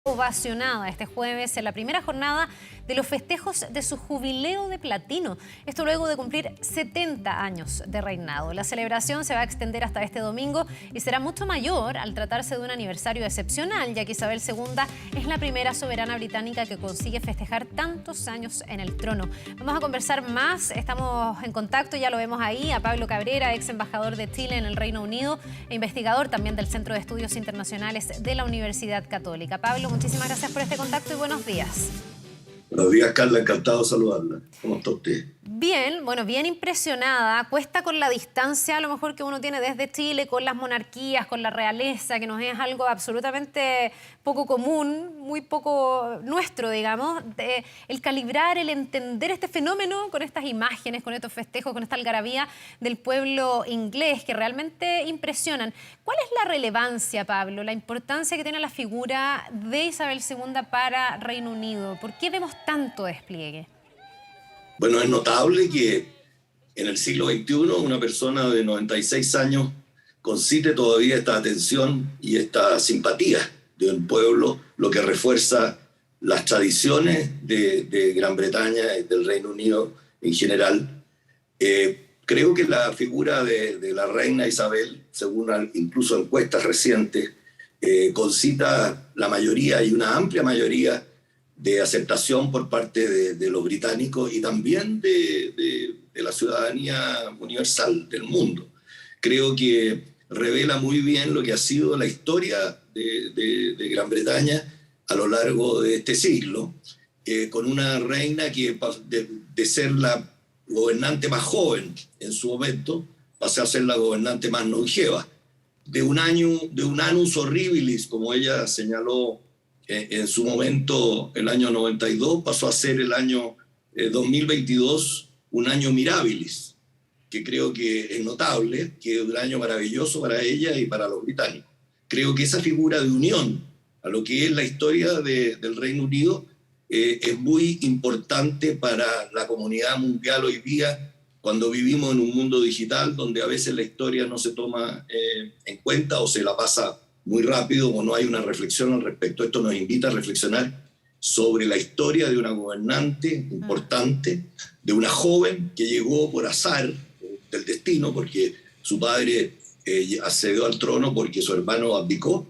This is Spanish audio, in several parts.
Ovacionada este jueves en la primera jornada de los festejos de su jubileo de platino. Esto luego de cumplir 70 años de reinado. La celebración se va a extender hasta este domingo y será mucho mayor al tratarse de un aniversario excepcional, ya que Isabel II es la primera soberana británica que consigue festejar tantos años en el trono. Vamos a conversar más, estamos en contacto, ya lo vemos ahí, a Pablo Cabrera, ex embajador de Chile en el Reino Unido e investigador también del Centro de Estudios Internacionales de la Universidad Católica. Pablo, muchísimas gracias por este contacto y buenos días. Buenos días, Carla, encantado de saludarla. ¿Cómo está usted? Bien, bueno, bien impresionada. Cuesta con la distancia a lo mejor que uno tiene desde Chile con las monarquías, con la realeza, que nos es algo absolutamente poco común, muy poco nuestro, digamos. El calibrar, el entender este fenómeno con estas imágenes, con estos festejos, con esta algarabía del pueblo inglés que realmente impresionan. ¿Cuál es la relevancia, Pablo, la importancia que tiene la figura de Isabel II para Reino Unido? ¿Por qué vemos tanto despliegue? Bueno, es notable que en el siglo XXI una persona de 96 años concite todavía esta atención y esta simpatía de un pueblo, lo que refuerza las tradiciones de Gran Bretaña y del Reino Unido en general. Creo que la figura de la reina Isabel, según incluso encuestas recientes, concita la mayoría y una amplia mayoría de aceptación por parte de los británicos y también de la ciudadanía universal del mundo. Creo que revela muy bien lo que ha sido la historia de Gran Bretaña a lo largo de este siglo, con una reina que de ser la gobernante más joven en su momento, pasó a ser la gobernante más longeva. De un annus horribilis, como ella señaló en su momento, el año 92, pasó a ser el año 2022 un año mirabilis, que creo que es notable, que es un año maravilloso para ella y para los británicos. Creo que esa figura de unión a lo que es la historia del Reino Unido es muy importante para la comunidad mundial hoy día, cuando vivimos en un mundo digital donde a veces la historia no se toma en cuenta o se la pasa muy rápido o no hay una reflexión al respecto. Esto nos invita a reflexionar sobre la historia de una gobernante importante, de una joven que llegó por azar del destino, porque su padre accedió al trono porque su hermano abdicó,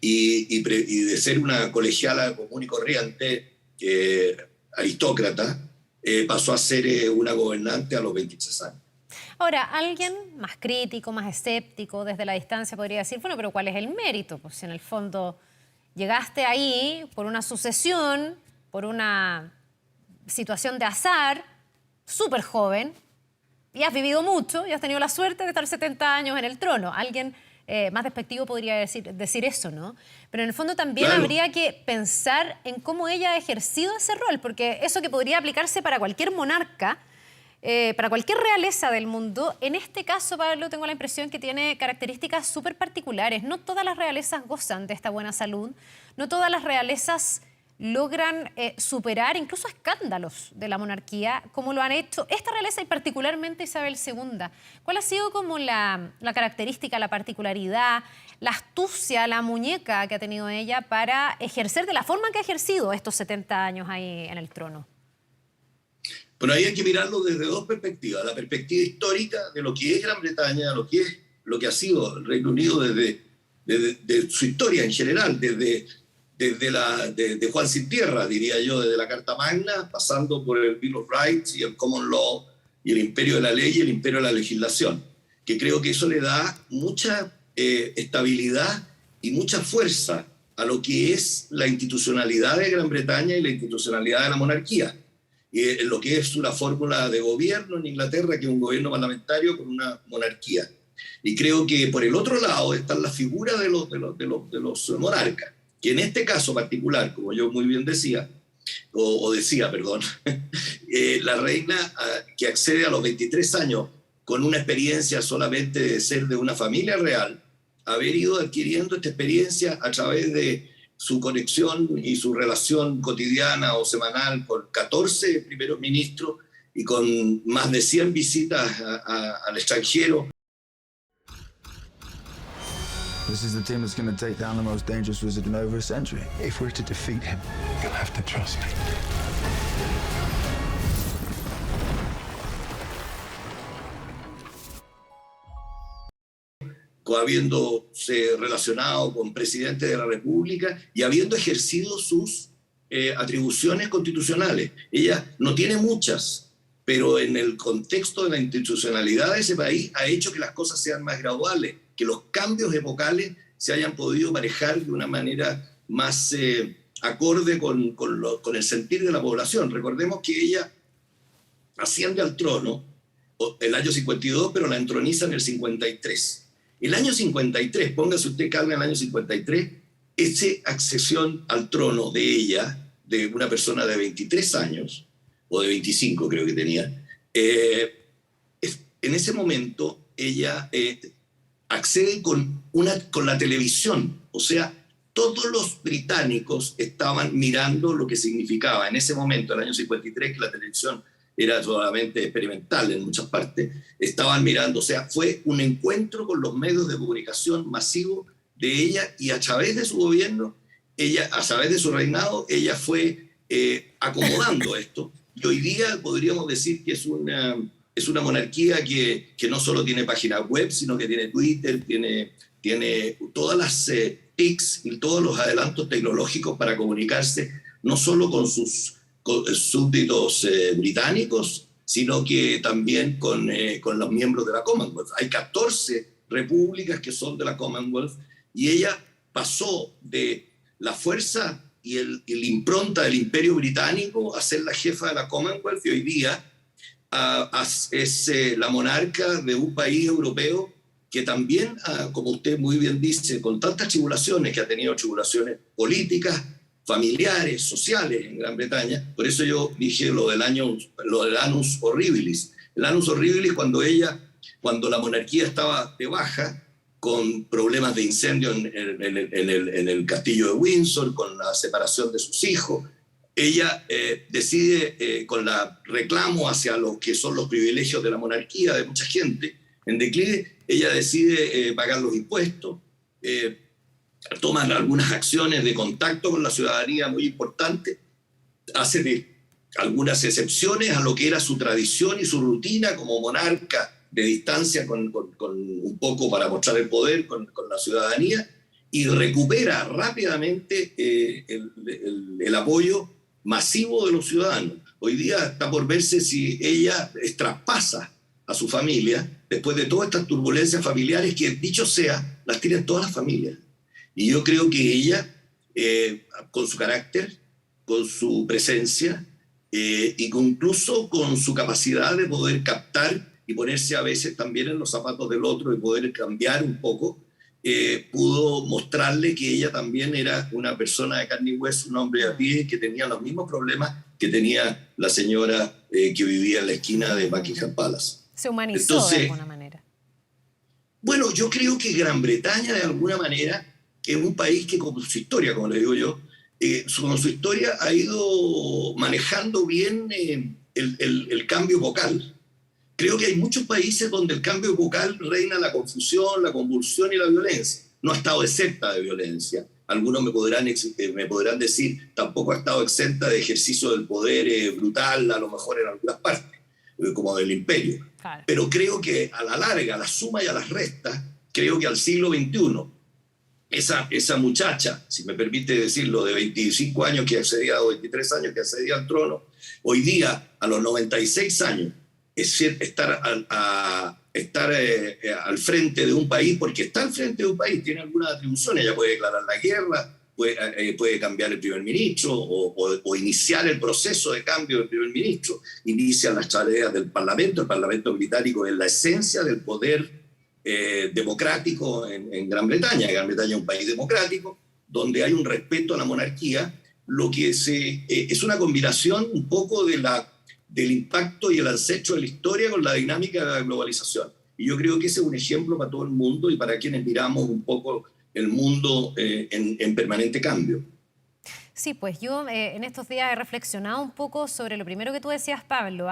y de ser una colegiala común y corriente, aristócrata, pasó a ser una gobernante a los 23 años. Ahora, alguien más crítico, más escéptico, desde la distancia podría decir, bueno, pero ¿cuál es el mérito? Pues en el fondo llegaste ahí por una sucesión, por una situación de azar, súper joven, y has vivido mucho y has tenido la suerte de estar 70 años en el trono. Alguien más despectivo podría decir eso, ¿no? Pero en el fondo también habría que pensar en cómo ella ha ejercido ese rol, porque eso que podría aplicarse para cualquier monarca, para cualquier realeza del mundo, en este caso, Pablo, tengo la impresión que tiene características súper particulares. No todas las realezas gozan de esta buena salud, no todas las realezas logran superar incluso escándalos de la monarquía, como lo han hecho esta realeza y particularmente Isabel II. ¿Cuál ha sido como la característica, la particularidad, la astucia, la muñeca que ha tenido ella para ejercer de la forma que ha ejercido estos 70 años ahí en el trono? Bueno, ahí hay que mirarlo desde dos perspectivas. La perspectiva histórica de lo que es Gran Bretaña, lo que ha sido el Reino Unido desde su historia en general, desde Juan sin tierra, diría yo, desde la Carta Magna, pasando por el Bill of Rights y el Common Law y el imperio de la ley y el imperio de la legislación, que creo que eso le da mucha estabilidad y mucha fuerza a lo que es la institucionalidad de Gran Bretaña y la institucionalidad de la monarquía. Y lo que es una fórmula de gobierno en Inglaterra, que es un gobierno parlamentario con una monarquía. Y creo que por el otro lado están las figuras de los monarcas, que en este caso particular, como yo muy bien decía, perdón, la reina que accede a los 23 años con una experiencia solamente de ser de una familia real, haber ido adquiriendo esta experiencia a través de su conexión y su relación cotidiana o semanal con 14 primeros ministros y con más de 100 visitas al extranjero. This is the team that's going to take down the most dangerous wizard in over a century. If we're to defeat him, you'll have to trust me. Habiéndose relacionado con presidente de la República y habiendo ejercido sus atribuciones constitucionales. Ella no tiene muchas, pero en el contexto de la institucionalidad de ese país ha hecho que las cosas sean más graduales, que los cambios epocales se hayan podido manejar de una manera más acorde con el sentir de la población. Recordemos que ella asciende al trono el año 52, pero la entroniza en el 53. El año 53, póngase usted calma, el año 53, esa accesión al trono de ella, de una persona de 23 años, o de 25 creo que tenía, en ese momento ella accede con la televisión. O sea, todos los británicos estaban mirando lo que significaba en ese momento, el año 53, que la televisión era solamente experimental en muchas partes, estaban mirando. O sea, fue un encuentro con los medios de comunicación masivo de ella, y a través de su gobierno, a través de su reinado, ella fue acomodando esto. Y hoy día podríamos decir que es una monarquía que no solo tiene página web, sino que tiene Twitter, tiene todas las TICs y todos los adelantos tecnológicos para comunicarse, no solo con sus súbditos británicos, sino que también con los miembros de la Commonwealth. Hay 14 repúblicas que son de la Commonwealth, y ella pasó de la fuerza y la impronta del Imperio Británico a ser la jefa de la Commonwealth, y hoy día es la monarca de un país europeo que también, como usted muy bien dice, con tantas tribulaciones, que ha tenido tribulaciones políticas, familiares, sociales en Gran Bretaña. Por eso yo dije lo del annus horribilis. El annus horribilis, cuando la monarquía estaba de baja, con problemas de incendio en el castillo de Windsor, con la separación de sus hijos, ella decide, con la reclamo hacia lo que son los privilegios de la monarquía de mucha gente en declive, ella decide pagar los impuestos, toman algunas acciones de contacto con la ciudadanía muy importantes, hace algunas excepciones a lo que era su tradición y su rutina como monarca de distancia, con un poco para mostrar el poder con la ciudadanía, y recupera rápidamente el apoyo masivo de los ciudadanos. Hoy día está por verse si ella traspasa a su familia después de todas estas turbulencias familiares que, dicho sea, las tienen todas las familias. Y yo creo que ella, con su carácter, con su presencia, incluso con su capacidad de poder captar y ponerse a veces también en los zapatos del otro y poder cambiar un poco, pudo mostrarle que ella también era una persona de carne y hueso, un hombre a pie, que tenía los mismos problemas que tenía la señora que vivía en la esquina de Buckingham Palace. Se humanizó. Entonces, de alguna manera. Bueno, yo creo que Gran Bretaña, de alguna manera, es un país que, con su historia, como le digo yo, con su historia ha ido manejando bien el cambio epocal. Creo que hay muchos países donde el cambio epocal reina la confusión, la convulsión y la violencia. No ha estado exenta de violencia. Algunos me podrán decir, tampoco ha estado exenta de ejercicio del poder brutal, a lo mejor en algunas partes, como del imperio. Claro. Pero creo que a la larga, a la suma y a las restas, creo que al siglo XXI, esa muchacha, si me permite decirlo, de 25 años que accedía, o 23 años que accedía al trono, hoy día, a los 96 años, estar al frente de un país, porque está al frente de un país, tiene algunas atribuciones, ella puede declarar la guerra, puede cambiar el primer ministro o iniciar el proceso de cambio del primer ministro, inicia las tareas del Parlamento. El Parlamento británico es la esencia del poder democrático en Gran Bretaña. Gran Bretaña es un país democrático donde hay un respeto a la monarquía, lo que es una combinación un poco del impacto y el ancestro de la historia con la dinámica de la globalización. Y yo creo que ese es un ejemplo para todo el mundo y para quienes miramos un poco el mundo en permanente cambio. Sí, pues yo en estos días he reflexionado un poco sobre lo primero que tú decías, Pablo,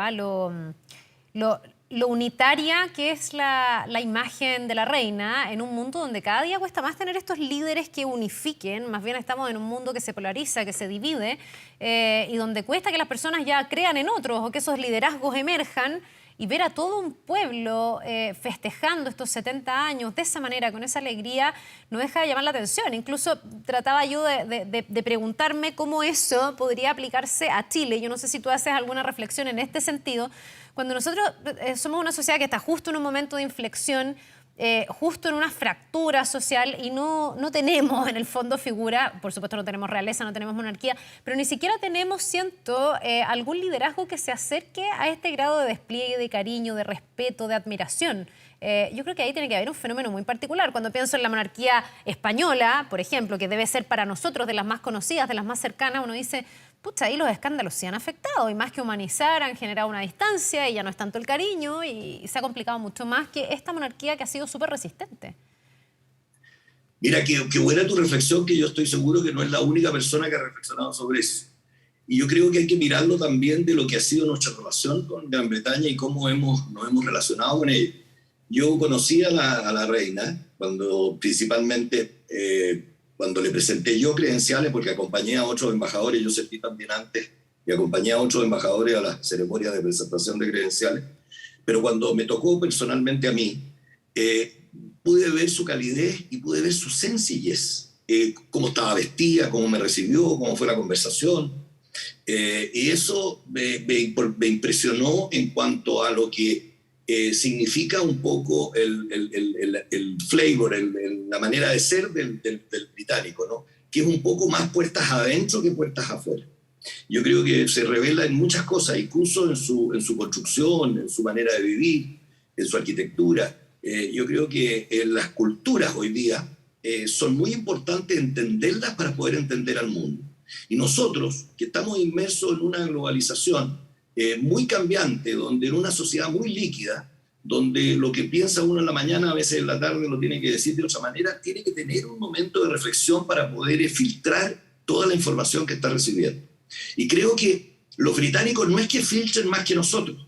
lo unitaria que es la imagen de la reina en un mundo donde cada día cuesta más tener estos líderes que unifiquen. Más bien estamos en un mundo que se polariza, que se divide, y donde cuesta que las personas ya crean en otros o que esos liderazgos emerjan. Y ver a todo un pueblo festejando estos 70 años de esa manera, con esa alegría, no deja de llamar la atención. Incluso trataba yo de preguntarme cómo eso podría aplicarse a Chile. Yo no sé si tú haces alguna reflexión en este sentido. Cuando nosotros somos una sociedad que está justo en un momento de inflexión, justo en una fractura social, y no tenemos en el fondo figura, por supuesto no tenemos realeza, no tenemos monarquía, pero ni siquiera tenemos, siento, algún liderazgo que se acerque a este grado de despliegue, de cariño, de respeto, de admiración. Yo creo que ahí tiene que haber un fenómeno muy particular. Cuando pienso en la monarquía española, por ejemplo, que debe ser para nosotros de las más conocidas, de las más cercanas, uno dice, pucha, ahí los escándalos se han afectado y más que humanizar han generado una distancia y ya no es tanto el cariño y se ha complicado mucho más que esta monarquía que ha sido súper resistente. Mira, qué buena tu reflexión, que yo estoy seguro que no es la única persona que ha reflexionado sobre eso. Y yo creo que hay que mirarlo también de lo que ha sido nuestra relación con Gran Bretaña y cómo nos hemos relacionado con ella. Yo conocí a la reina principalmente cuando le presenté yo credenciales, porque acompañé a otros embajadores, yo serví también antes, y acompañé a otros embajadores a las ceremonias de presentación de credenciales. Pero cuando me tocó personalmente a mí, pude ver su calidez y pude ver su sencillez, cómo estaba vestida, cómo me recibió, cómo fue la conversación. Y eso me impresionó en cuanto a lo que significa un poco el flavor, la manera de ser del británico, ¿no? Que es un poco más puertas adentro que puertas afuera. Yo creo que se revela en muchas cosas, incluso en su construcción, en su manera de vivir, en su arquitectura. Yo creo que las culturas hoy día son muy importantes entenderlas para poder entender al mundo. Y nosotros, que estamos inmersos en una globalización muy cambiante, donde en una sociedad muy líquida, donde lo que piensa uno en la mañana, a veces en la tarde lo tiene que decir de otra manera, tiene que tener un momento de reflexión para poder filtrar toda la información que está recibiendo. Y creo que los británicos no es que filtren más que nosotros,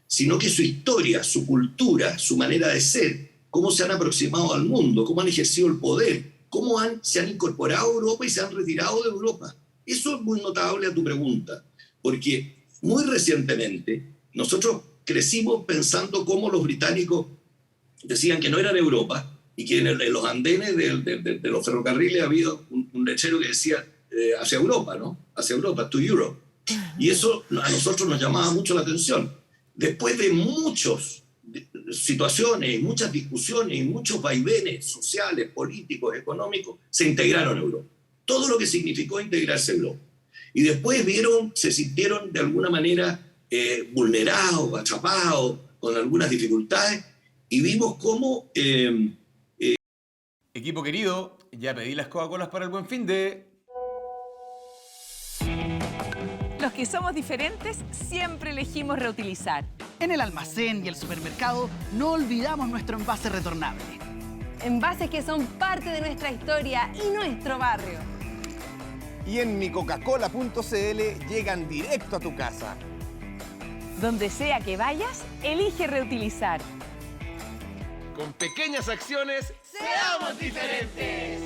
sino que su historia, su cultura, su manera de ser, cómo se han aproximado al mundo, cómo han ejercido el poder, cómo se han incorporado a Europa y se han retirado de Europa. Eso es muy notable a tu pregunta, porque muy recientemente nosotros crecimos pensando cómo los británicos decían que no eran Europa y que en los andenes de los ferrocarriles había un lechero que decía hacia Europa, ¿no? Hacia Europa, to Europe. Y eso a nosotros nos llamaba mucho la atención. Después de muchas situaciones, muchas discusiones y muchos vaivenes sociales, políticos, económicos, se integraron a Europa. Todo lo que significó integrarse a Europa. Y después se sintieron de alguna manera vulnerados, atrapados, con algunas dificultades, y vimos cómo... Equipo querido, ya pedí las Coca-Colas para el Buen Fin de... Los que somos diferentes siempre elegimos reutilizar. En el almacén y el supermercado no olvidamos nuestro envase retornable. Envases que son parte de nuestra historia y nuestro barrio. Y en micocacola.cl llegan directo a tu casa. Donde sea que vayas, elige reutilizar. Con pequeñas acciones, ¡seamos diferentes!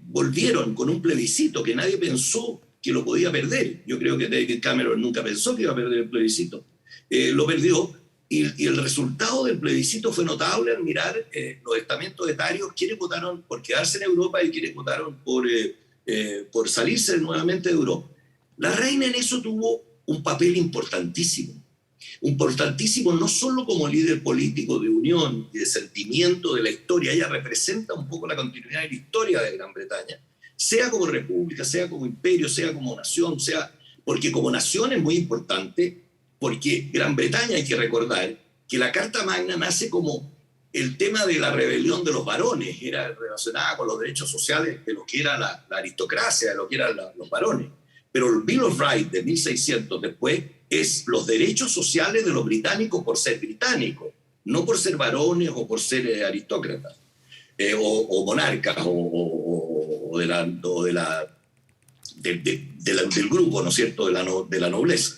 Volvieron con un plebiscito que nadie pensó que lo podía perder. Yo creo que David Cameron nunca pensó que iba a perder el plebiscito. Lo perdió y el resultado del plebiscito fue notable al mirar los estamentos etarios, quienes votaron por quedarse en Europa y quienes votaron por salirse nuevamente de Europa. La reina en eso tuvo un papel importantísimo no solo como líder político de unión y de sentimiento de la historia, ella representa un poco la continuidad de la historia de Gran Bretaña, sea como república, sea como imperio, sea como nación, porque como nación es muy importante, porque Gran Bretaña, hay que recordar que la Carta Magna nace como el tema de la rebelión de los varones, era relacionada con los derechos sociales de lo que era la aristocracia, de lo que eran los varones. Pero el Bill of Rights de 1600 después es los derechos sociales de los británicos por ser británicos, no por ser varones o por ser aristócratas, o monarcas, o del grupo, ¿no es cierto?, de la nobleza.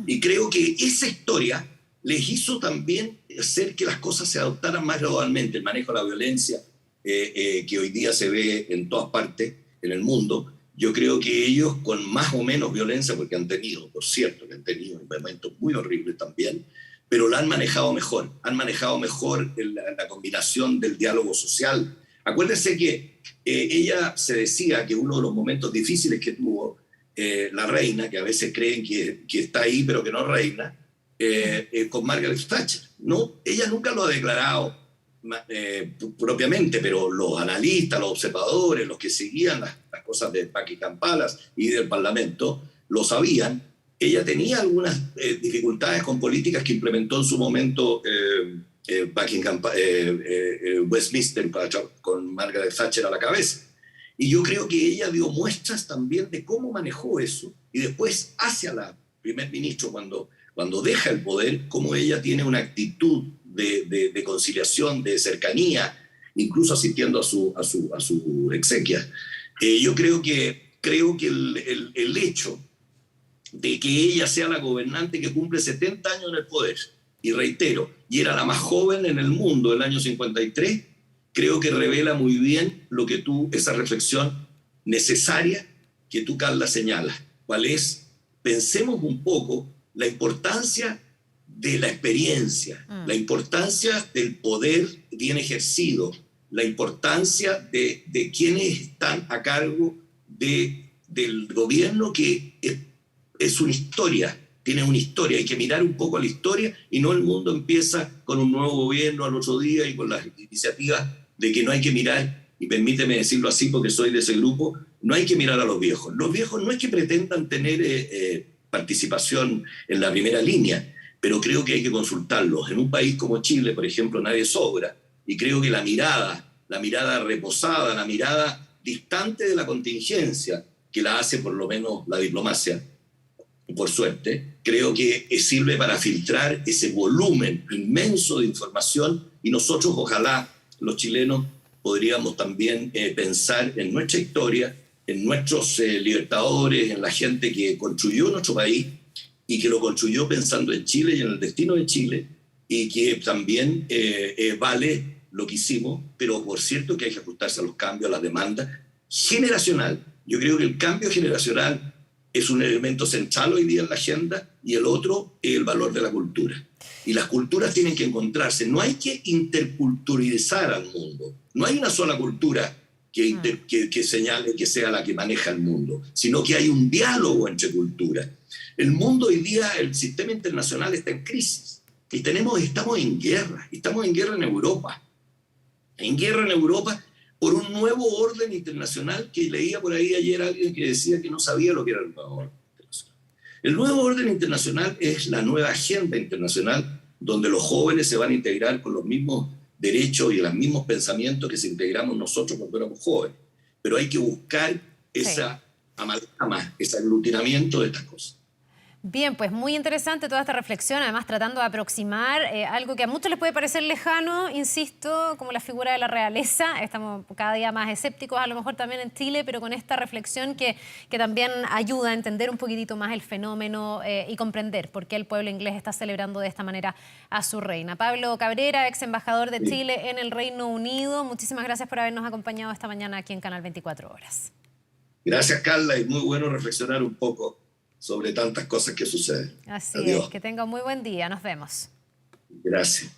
Y creo que esa historia les hizo también hacer que las cosas se adoptaran más gradualmente. El manejo de la violencia que hoy día se ve en todas partes en el mundo, yo creo que ellos, con más o menos violencia, porque han tenido, por cierto, que han tenido momentos muy horribles también, pero la han manejado mejor. Han manejado mejor la combinación del diálogo social. Acuérdense que ella se decía que uno de los momentos difíciles que tuvo la reina, que a veces creen que está ahí pero que no reina, con Margaret Thatcher. No, ella nunca lo ha declarado propiamente, pero los analistas, los observadores, los que seguían las cosas de Buckingham Palace y del Parlamento, lo sabían. Ella tenía algunas dificultades con políticas que implementó en su momento Westminster con Margaret Thatcher a la cabeza. Y yo creo que ella dio muestras también de cómo manejó eso, y después hacia la primer ministro cuando deja el poder, cómo ella tiene una actitud de conciliación, de cercanía, incluso asistiendo a su exequia. Yo creo que el hecho de que ella sea la gobernante que cumple 70 años en el poder, y reitero, y era la más joven en el mundo el año 53, creo que revela muy bien esa reflexión necesaria que tú, Carla, señalas. ¿Cuál es? Pensemos un poco la importancia de la experiencia, la importancia del poder bien ejercido, la importancia de quienes están a cargo del gobierno, que es una historia, tiene una historia. Hay que mirar un poco a la historia, y no el mundo empieza con un nuevo gobierno al otro día y con las iniciativas de que no hay que mirar, y permíteme decirlo así porque soy de ese grupo, no hay que mirar a los viejos. Los viejos no es que pretendan tener participación en la primera línea, pero creo que hay que consultarlos. En un país como Chile, por ejemplo, nadie sobra, y creo que la mirada reposada, la mirada distante de la contingencia, que la hace por lo menos la diplomacia, por suerte, creo que sirve para filtrar ese volumen inmenso de información, y nosotros, ojalá, los chilenos, podríamos también pensar en nuestra historia, en nuestros libertadores, en la gente que construyó nuestro país y que lo construyó pensando en Chile y en el destino de Chile, y que también vale lo que hicimos, pero por cierto que hay que ajustarse a los cambios, a la demanda generacional. Yo creo que el cambio generacional es un elemento central hoy día en la agenda, y el otro es el valor de la cultura. Y las culturas tienen que encontrarse. No hay que interculturalizar al mundo. No hay una sola cultura que señale que sea la que maneja el mundo, sino que hay un diálogo entre culturas. El mundo hoy día, el sistema internacional está en crisis. Y estamos en guerra. Estamos en guerra en Europa. En guerra en Europa por un nuevo orden internacional que leía por ahí ayer alguien que decía que no sabía lo que era el nuevo orden internacional. El nuevo orden internacional es la nueva agenda internacional, donde los jóvenes se van a integrar con los mismos derechos y los mismos pensamientos que se integramos nosotros cuando éramos jóvenes. Pero hay que buscar esa amalgama, ese aglutinamiento de estas cosas. Bien, pues muy interesante toda esta reflexión, además tratando de aproximar algo que a muchos les puede parecer lejano, insisto, como la figura de la realeza. Estamos cada día más escépticos, a lo mejor también en Chile, pero con esta reflexión que también ayuda a entender un poquitito más el fenómeno y comprender por qué el pueblo inglés está celebrando de esta manera a su reina. Pablo Cabrera, ex embajador de Chile en el Reino Unido, muchísimas gracias por habernos acompañado esta mañana aquí en Canal 24 Horas. Gracias, Carla, y muy bueno reflexionar un poco sobre tantas cosas que suceden. Así Adiós. es, que tenga un muy buen día. Nos vemos. Gracias.